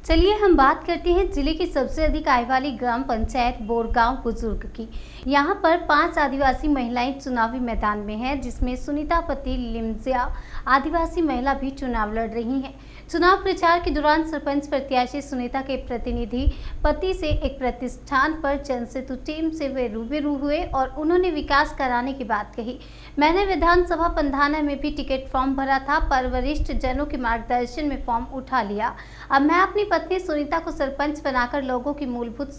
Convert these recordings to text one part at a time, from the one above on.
चलिए हम बात करते हैं जिले की सबसे अधिक आय वाली ग्राम पंचायत बोरगांव बुजुर्ग की। यहां पर 5 आदिवासी महिलाएं चुनावी मैदान में हैं, जिसमें सुनीता पति लिमजिया आदिवासी महिला भी चुनाव लड़ रही हैं। चुनाव प्रचार के दौरान सरपंच प्रत्याशी सुनीता के प्रतिनिधि पति से एक प्रतिष्ठान पर जनसेतु टीम से वे रूबरू हुए और उन्होंने विकास कराने की बात कही। मैंने विधानसभा पंधाना में भी टिकट फॉर्म भरा था, पर वरिष्ठ जनों के मार्गदर्शन में फॉर्म उठा लिया। अब मैं अपनी पत्नी सुनीता को सरपंच बनाकर लोगों की मूलभूत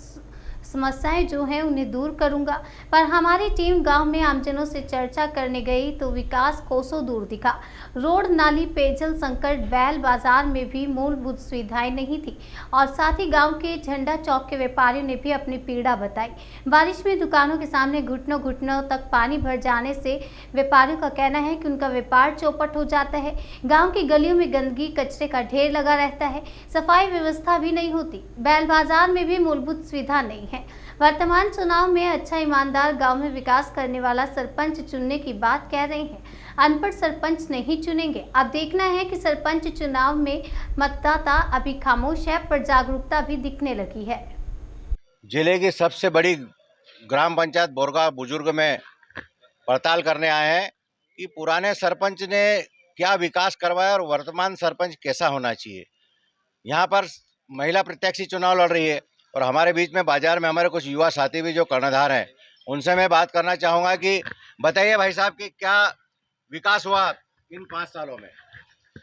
समस्याएं जो हैं उन्हें दूर करूंगा। पर हमारी टीम गांव में आमजनों से चर्चा करने गई तो विकास कोसों दूर दिखा। रोड, नाली, पेयजल संकट, बैल बाजार में भी मूलभूत सुविधाएं नहीं थी और साथ ही गांव के झंडा चौक के व्यापारियों ने भी अपनी पीड़ा बताई। बारिश में दुकानों के सामने घुटनों घुटनों तक पानी भर जाने से व्यापारियों का कहना है कि उनका व्यापार चौपट हो जाता है। गाँव की गलियों में गंदगी, कचरे का ढेर लगा रहता है, सफाई व्यवस्था भी नहीं होती। बैल बाजार में भी मूलभूत सुविधा नहीं है। वर्तमान चुनाव में अच्छा ईमानदार गांव में विकास करने वाला सरपंच चुनने की बात कह रहे हैं। अनपढ़ सरपंच नहीं चुनेंगे। अब देखना है कि सरपंच चुनाव में मतदाता अभी खामोश है, पर जागरूकता भी दिखने लगी है। जिले की सबसे बड़ी ग्राम पंचायत बोरगांव बुजुर्ग में पड़ताल करने आए हैं कि पुराने सरपंच ने क्या विकास करवाया और वर्तमान सरपंच कैसा होना चाहिए। यहाँ पर महिला प्रत्याशी चुनाव लड़ रही है और हमारे बीच में बाजार में हमारे कुछ युवा साथी भी जो कर्णधार हैं, उनसे मैं बात करना चाहूँगा कि बताइए भाई साहब कि क्या विकास हुआ इन 5 सालों में।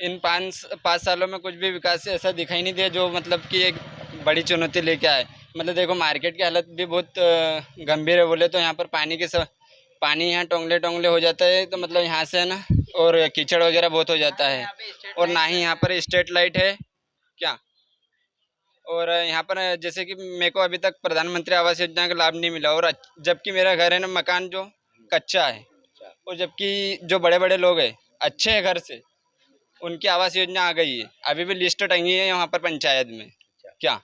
इन पाँच सालों में कुछ भी विकास ऐसा दिखाई नहीं दिया जो मतलब कि एक बड़ी चुनौती लेके आए। मतलब देखो, मार्केट की हालत भी बहुत गंभीर है। बोले तो यहाँ पर पानी यहाँ टोंगले हो जाता है, तो मतलब यहाँ से है ना, और कीचड़ वगैरह बहुत हो जाता है। और ना ही यहाँ पर स्ट्रीट लाइट है क्या। और यहाँ पर जैसे कि मेरे को अभी तक प्रधानमंत्री आवास योजना का लाभ नहीं मिला, और जबकि मेरा घर है ना, मकान जो कच्चा है, और जबकि जो बड़े बड़े लोग हैं अच्छे हैं घर से, उनकी आवास योजना आ गई है। अभी भी लिस्ट टंगी है यहाँ पर पंचायत में क्या,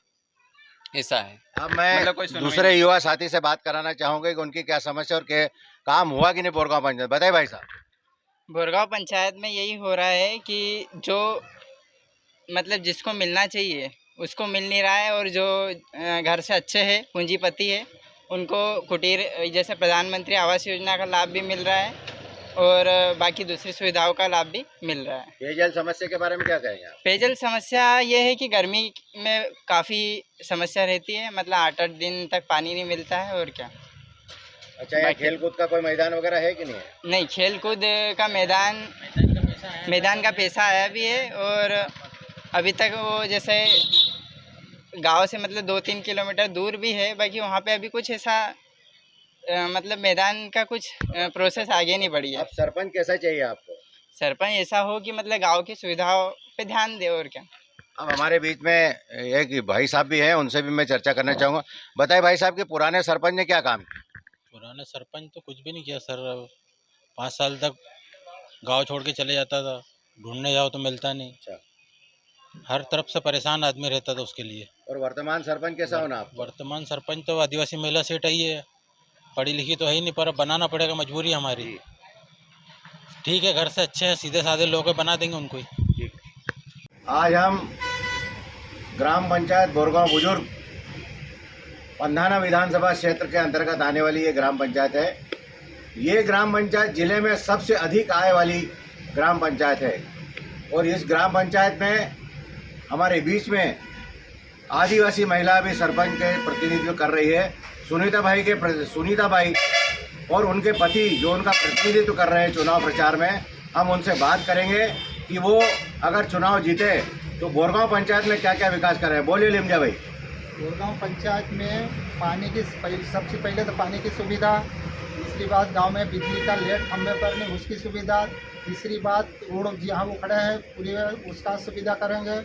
ऐसा है। अब मैं मतलब दूसरे युवा साथी से बात कराना चाहूँगा कि उनकी क्या समस्या और क्या काम हुआ कि नहीं बोरगांव पंचायत। बताइए भाई साहब। बोरगांव पंचायत में यही हो रहा है कि जो मतलब जिसको मिलना चाहिए उसको मिल नहीं रहा है, और जो घर से अच्छे हैं, पूंजीपति है, उनको कुटीर जैसे प्रधानमंत्री आवास योजना का लाभ भी मिल रहा है और बाकी दूसरी सुविधाओं का लाभ भी मिल रहा है। पेयजल समस्या के बारे में क्या कहेंगे आप? पेयजल समस्या ये है कि गर्मी में काफ़ी समस्या रहती है, मतलब 8-8 दिन तक पानी नहीं मिलता है। और क्या। अच्छा, यहाँ खेल कूद का कोई मैदान वगैरह है कि नहीं है? नहीं, खेल कूद का मैदान का पैसा आया भी है, और अभी तक वो जैसे गांव से मतलब 2-3 किलोमीटर दूर भी है, बाकी वहाँ पे अभी कुछ ऐसा मतलब मैदान का कुछ प्रोसेस आगे नहीं बढ़ी है। अब सरपंच कैसा चाहिए आपको? सरपंच ऐसा हो कि मतलब गांव की सुविधाओं पे ध्यान दे। और क्या। अब हमारे बीच में एक भाई साहब भी हैं, उनसे भी मैं चर्चा करना चाहूँगा। बताइए भाई साहब कि पुराने सरपंच ने क्या काम किया? पुराने सरपंच तो कुछ भी नहीं किया सर। 5 साल तक गांव छोड़ के चले जाता था, ढूंढने जाओ तो मिलता नहीं। अच्छा। हर तरफ से परेशान आदमी रहता था उसके लिए। और वर्तमान सरपंच कैसा होना आप? वर्तमान सरपंच तो आदिवासी महिला सेठ ही है, पढ़ी लिखी तो है ही नहीं, पर बनाना पड़ेगा, मजबूरी हमारी। ठीक है, घर से अच्छे हैं, सीधे साधे लोग हैं, बना देंगे उनको ही। आज हम ग्राम पंचायत बोरगांव बुजुर्ग पंधाना विधानसभा क्षेत्र के अंतर्गत आने वाली ये ग्राम पंचायत है। ये ग्राम पंचायत जिले में सबसे अधिक आय वाली ग्राम पंचायत है और इस ग्राम पंचायत में हमारे बीच में आदिवासी महिला भी सरपंच के प्रतिनिधित्व कर रही है। सुनीता भाई और उनके पति जो उनका प्रतिनिधित्व कर रहे हैं चुनाव प्रचार में, हम उनसे बात करेंगे कि वो अगर चुनाव जीते तो बोरगांव पंचायत में क्या क्या विकास कर रहे हैं। बोलिए लिमजा भाई। बोरगांव पंचायत में पानी की सबसे पहले तो पानी की सुविधा, दूसरी बात गांव में बिजली का लेट खंभे पर नहीं उसकी सुविधा, तीसरी बात रोड जहाँ वो खड़े हैं पूरी उसका सुविधा करेंगे,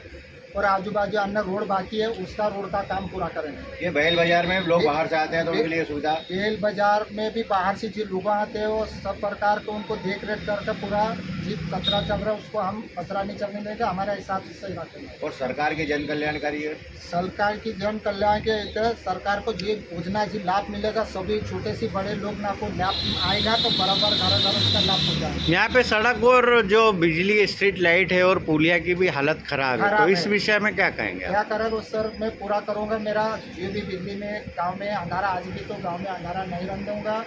और आजू बाजू अन्य रोड बाकी है उसका रोड का काम पूरा करेंगे। ये बैल बाजार में लोग बाहर से आते हैं तो उनके लिए सुविधा। बैल बाजार में भी बाहर से जो लोग आते हैं वो सब प्रकार को उनको देख रेख करके पूरा जीप कचरा चल रहा है उसको हम कचरा नहीं चलने देंगे, हमारे हिसाब से सही रखेंगे। और सरकार की जन कल्याणकारी है, सरकार की जन कल्याण के तहत सरकार को जो योजना जी लाभ मिलेगा, सभी छोटे से बड़े लोग ना को लाभ आएगा तो बराबर घर उसका लाभ हो जाएगा। यहाँ पे सड़क और जो बिजली स्ट्रीट लाइट है और पुलिया की भी हालत खराब है, तो इस विषय में क्या कहेंगे आप? क्या करें तो सर मैं पूरा करूँगा। मेरा जो भी बिजली में गांव में अंधारा, आज भी तो गांव में अंधारा नहीं रहने दूँगा।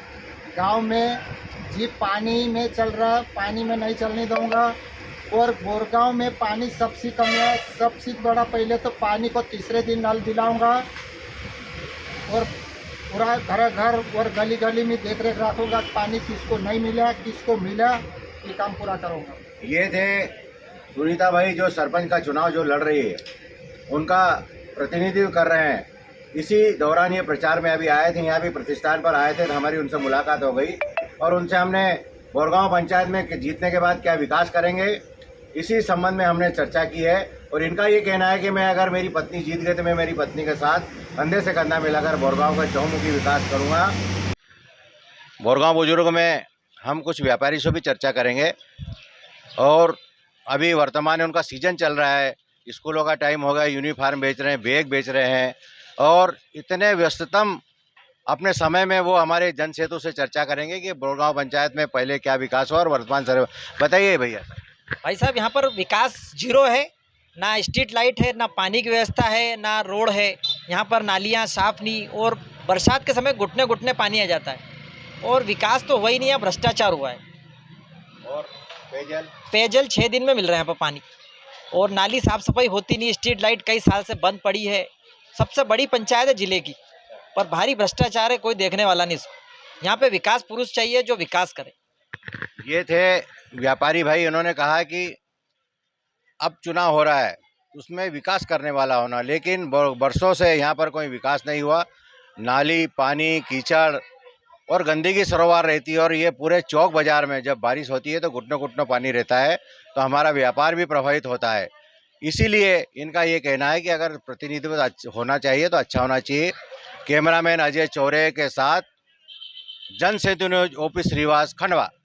गांव में जी पानी में चल रहा, पानी में नहीं चलने दूँगा। और बोरगांव में पानी सबसे कम है, सबसे बड़ा पहले तो पानी को तीसरे दिन नल दिलाऊँगा और पूरा घर घर और गली गली में देख रेख रखूँगा। पानी किसको नहीं मिला, किसको मिला, ये काम पूरा करूँगा। ये थे सुनीता भाई जो सरपंच का चुनाव जो लड़ रही है, उनका प्रतिनिधित्व कर रहे हैं। इसी दौरान ये प्रचार में अभी आए थे, यहाँ भी प्रतिष्ठान पर आए थे, तो हमारी उनसे मुलाकात हो गई और उनसे हमने बोरगांव पंचायत में जीतने के बाद क्या विकास करेंगे इसी संबंध में हमने चर्चा की है। और इनका ये कहना है कि मैं अगर मेरी पत्नी जीत गई तो मैं मेरी पत्नी के साथ कंधे से कंधा मिलाकर बोरगांव का चहुमुखी विकास करूँगा। बोरगांव बुजुर्ग में हम कुछ व्यापारी से भी चर्चा करेंगे और अभी वर्तमान में उनका सीजन चल रहा है, स्कूलों का टाइम हो गया, यूनिफॉर्म बेच रहे हैं, बैग बेच रहे हैं और इतने व्यस्ततम अपने समय में वो हमारे जन सेतु से चर्चा करेंगे कि बोरगांव पंचायत में पहले क्या विकास हुआ और वर्तमान सर्वे। बताइए भैया। भाई साहब, यहाँ पर विकास जीरो है, ना स्ट्रीट लाइट है, ना पानी की व्यवस्था है, ना रोड है। यहाँ पर नालियाँ साफ नहीं और बरसात के समय घुटने घुटने पानी आ जाता है और विकास तो हुआ ही नहीं है, भ्रष्टाचार हुआ है। और पेयजल 6 दिन में मिल रहा है यहाँ पर पानी और नाली साफ सफाई होती नहीं। स्ट्रीट लाइट कई साल से बंद पड़ी है। सबसे बड़ी पंचायत है जिले की, पर भारी भ्रष्टाचार है, कोई देखने वाला नहीं इसको। यहाँ पे विकास पुरुष चाहिए जो विकास करे। ये थे व्यापारी भाई, उन्होंने कहा कि अब चुनाव हो रहा है उसमें विकास करने वाला होना, लेकिन बरसों से यहाँ पर कोई विकास नहीं हुआ। नाली, पानी, कीचड़ और गंदगी सरोवर रहती है और ये पूरे चौक बाजार में जब बारिश होती है तो घुटनों घुटनों पानी रहता है, तो हमारा व्यापार भी प्रभावित होता है। इसीलिए इनका ये कहना है कि अगर प्रतिनिधित्व होना चाहिए तो अच्छा होना चाहिए। कैमरामैन अजय चौरे के साथ जन सेतु न्यूज, ओपी श्रीवास, खंडवा।